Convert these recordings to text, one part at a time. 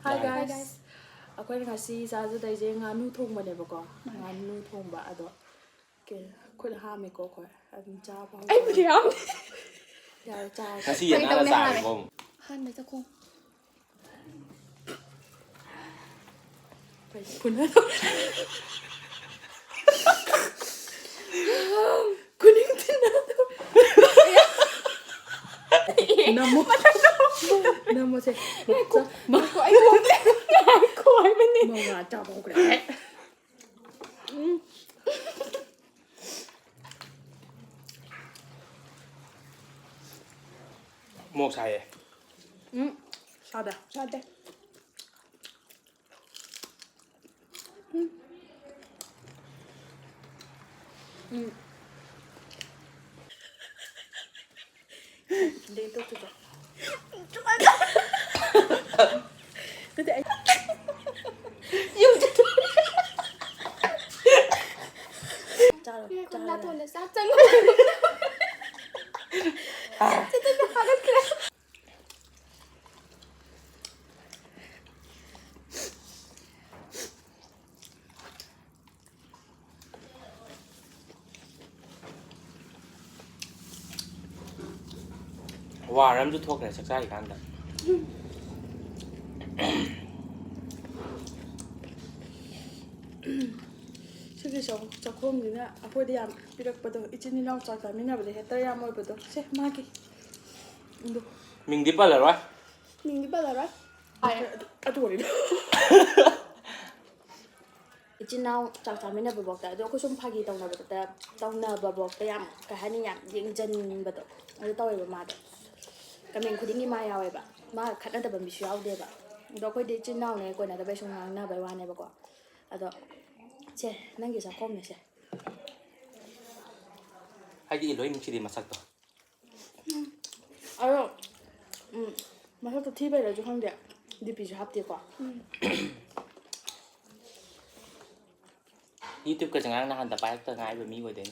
Hi guys. Akoy ngasi chajadai nganu thongbanebako. Nganu thongba ado ke khul hame ko khoi adum cha ba. Ai budi ham. Ya cha. Ngasi yan ala sai bom. Han mai zakong. Pai punna. Kuning tinna. Namo. Namo se. Ma ko ai ko. Ai ko ai mani. Mo nga cha ba ko le. Mok sai. Sada. Sada. Dito tuh. Nanti ai. Yung jatuh. Cara. Con la tuần là sát chân. Chết tôi nó phát kìa. Wow, làm chút thuốc này sắc sai cả anh đã. Sige chakong ni na ako diyan pirakpado ichinilaw cha ta mina bale heta ya moy pado se magi ndo Mình đi bao giờ rồi? Mình đi bao giờ rồi? adu ri ichinaw cha mina babok ta do ko sum phagi tawna babok ta yam ka hani yam yengjan bado adu tawe ba ma da kamen khudingi ma yawe ba ma khatna da ba mi yaw de ba do ko de ichinaw ne ko na da ba sung ngang na ba wa ne ba ko ado che nangi sa kom ne se Hay đi lối mình chỉ đi masak to. 아유, 마사도 TV를 좀 한데 리피즈 합디고. YouTube cái chẳng hạn là hắn tập bài tới ngay với mi rồi đến.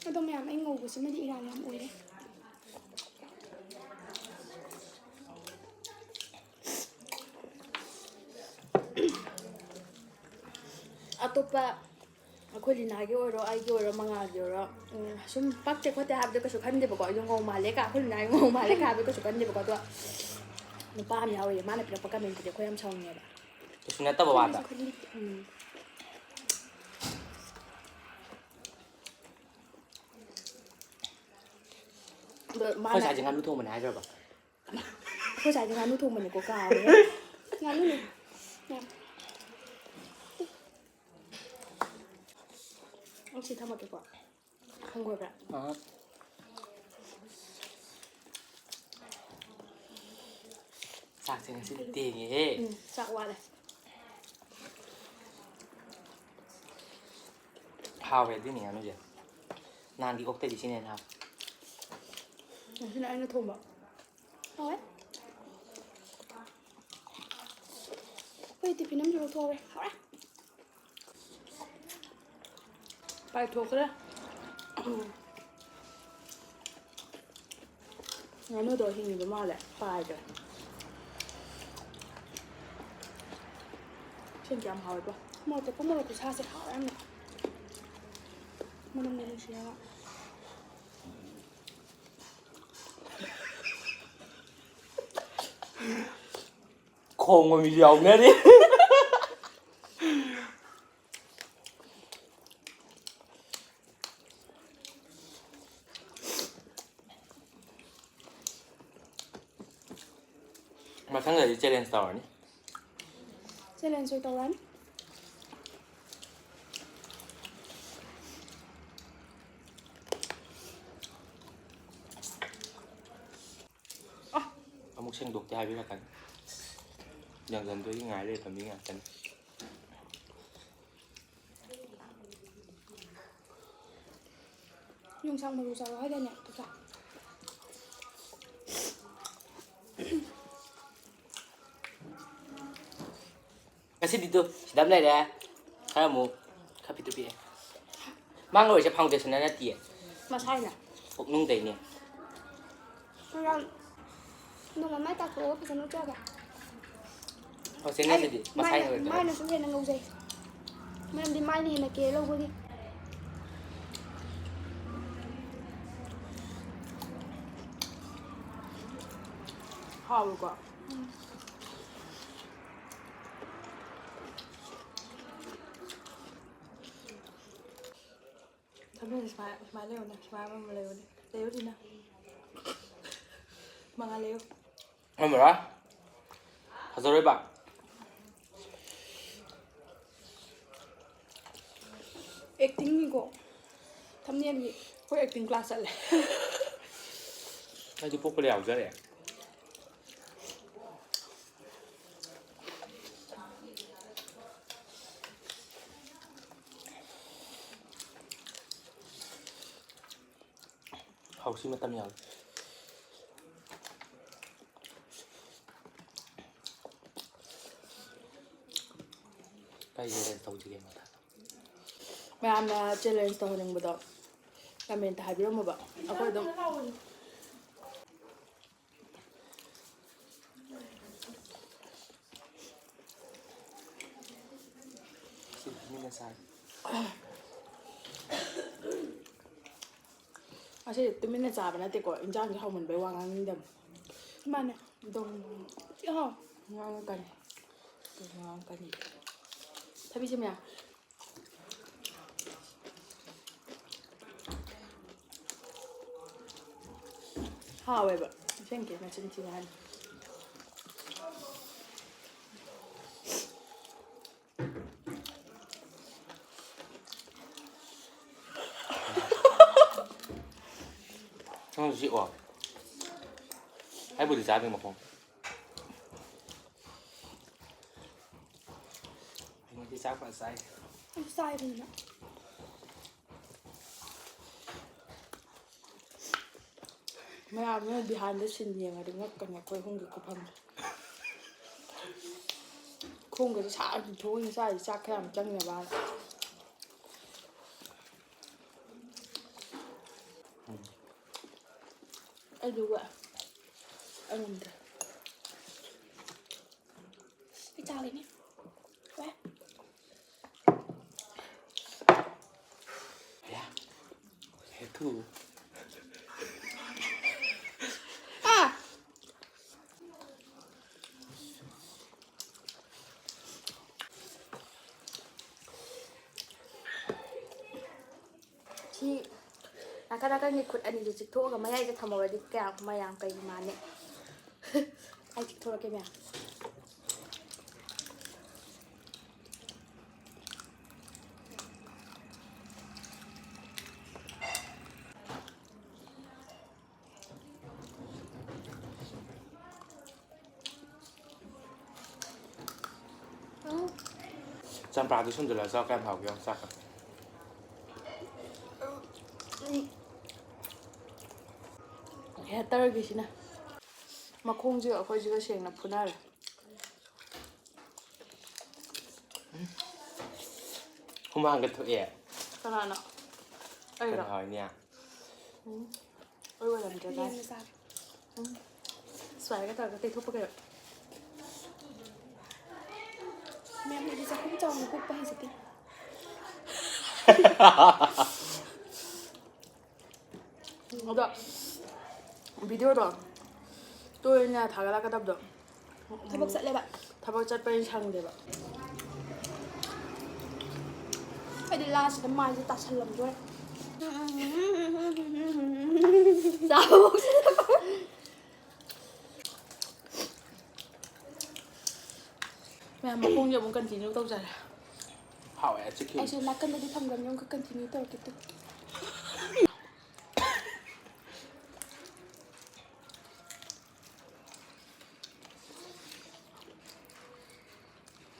Cái tôm mèo anh ngủ của chị mới đi làm ui đấy. 아또빠 아콜리 나게 오러 아이게 오러 망아게 오러 좀 빡제 코테 합데 거 속한데 보고 이런 거 말레가 아콜리 나게 거 말레가 합데 거 속한데 보고 또 빠함 야오에 마네 필요 빡가 멘트 고얌 차오냐 봐. Chúng ta tập vào đó. Thôi sai chẳng hạn lúc thôi mình hay rồi bà. Thôi sai chẳng hạn lúc thôi mình có cao đấy. Nganu này. Nè. 혹시 다 먹을 거야? 한 거야. Sạc thì sẽ tiền nhỉ. Sạc qua đây. Hào về tí nè nó gì? Nan đi ốc tê đi xin nên hào. Xin anh nó thùng bảo. Thôi. Ôi thì phải nắm cho thôi. Hả? 빨리 줘 그래? 나무도 힘이 좀 많아. 봐야 돼. 진짜 안 하고. Một thì có một thì sao sẽ hỏi em này. Một đồng này thì sao? Khôn mà mình giàu nghe đi. Mà tháng này chơi lên store nhỉ? Sẽ lên rồi tàu anh. Một sinh đục chai với là cánh. Dần dần tôi ngại lên thầm miếng cánh. Dùng xong mà rồi nói ra nhẹ tôi chọn. Kasi dito, si Dam này nè. Kaya mo, kapitupi. Mang rồi sa foundation na natin. Masaya. Huwag nung day niya. Nung mà máy ta khổ thì nó cho cả. เอาเส้นนี้สิดิมาใส่เลย mai nó sẽ hiện là ngầu dày mai làm đi mai thì hiện là kế lâu quá đi ข้าวดีกว่าทำไมมาเร็วนะมาเร็วดิเร็วดินะมาเร็ว 뭐라? 가서 해봐. acting 이거 thâm niên gì พวก acting class อะไร 나도 뽑고 내가 잘해. 하고 싶었다며. 빨리 이제 더우지게 못하. แม่มาเจริญตัวหนึ่งบ่ดอกการเป็นถ่ายวิดีโอมาแบบเอาไปต้อง 미는 살. อาชีพตุ้มไม่ได้จ่ายไปนะแต่ก่อนอินจ้างเขาเหมือนไปวางงานนี่เดิม mà này ตรง chị hả งานกันงานกันอีกถ้าพี่ใช่ไหมอ่ะข้าวไปแบบเช่นเกี่ยวกับชิ้นงาน 형 씨, 와. 해보지 짜증 먹고. 이게 짝바 싸이. sai rồi nè ไม่เอาไม่ behind the scene ยังไงถึงว่ากันเนี่ยคุยคงกับกูพังคงกับชาถึงทุกอย่างใช่ชาแค่มันจังเนี่ยบ้านไอ้ดูอ่ะไอ้เงินเถอะ cái chào đấy nè quét 야, 해투. à ที่นักนี่ขุดอันนี้จะทั่วกับไม่ให้จะทำอะไรดีแก้วมาอย่างไปมาเนี่ย ไอ้ทั่วแกเนี่ย 짬바도 손들어서 깜하고 싹. แค่เตอร์กี่ชิ้นนะมาคงเจอค่อยเจอเชียงนะพูน่าเลย 후만 그 토에. ขนาดเนาะเอ้ย 그 เหรอ 하냐. เอ้ยเวลามันจะได้ liền là sao สวยก็แต่ก็ติดทุบไปเลย mẹ mẹ đi ra không cho một cục bay rồi đi เอาดอกวิดีโอดอกตัวเนี่ยถ่ายแล้วก็ดับดอก thôi bác sẽ lên bạn ถ้าบอกจะเป็นช่างเดี๋ยวแบบ phải đi la sẽ mai sẽ tạt lầmด้วย สาวแม่มาคงอย่ามึงกันจีนต้องใจ 하와야 치킨. anh sẽ là cân đi thăm gần nhau cứ cân thì như tao kiểu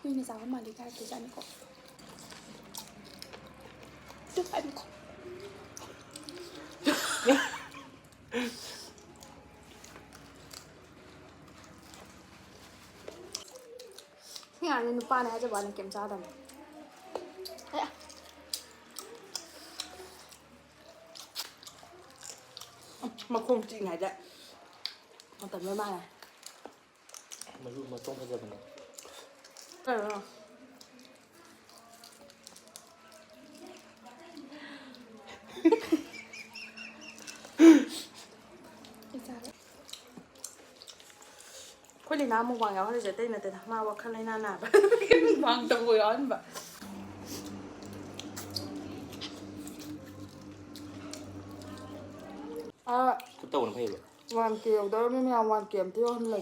Huy này sao mà đi ra cái này có Đức anh có งานนี้นุป้าเนี่ยจะวันเก็บจ้าดำเฮ้ยมาคงจริงไงจ๊ะมันแต่ไม่มากเลย มาลูกมาต้มให้เจอมัน Khối lì nào mukbang áo thì tên là tên mà vào khăn lấy na nà mukbang tao vui ăn vậy à Cứ tàu nó phải vậy. hoàn kiều đó mới mèo hoàn kiều tiêu hơn là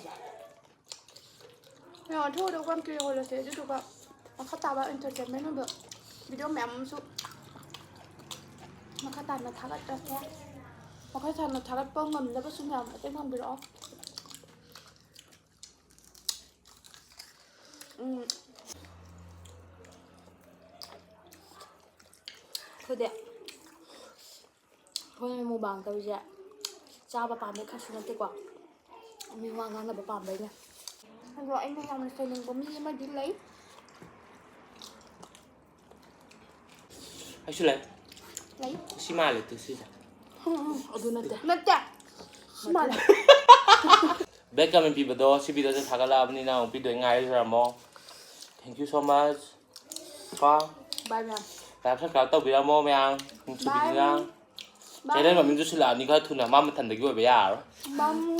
mẹ thôi đâu quan kia hồi là thế chứ được ạ mà khát tao bảo entertainment không được video mẹ muốn sụp mà khát tao nó thắt ở trong thế mà khát tao nó thắt ở bông ngầm ra bắt xuống mèo mà tên không bị off thôi đẹp thôi mukbang tao vậy cha bà bạn đấy khát xuống cái quả mình hoang ngang là bà bạn đấy nha rồi anh đang làm phải đừng có mi mà đi lấy Hay lấy. lấy Xí mà lấy từ xí ra. ở đâu nè nó chả mà là Bé cầm bị bật đó, xí bị đó sẽ thằng là bên nào bị đuổi ngay rồi mà. Thank you so much. Con. bye mẹ Làm sao tao bị làm mò mẹ ăn. Mình chụp đi ra. Cho nên mà mình just là những cái thứ nào mà mình thành được cái bây giờ. băm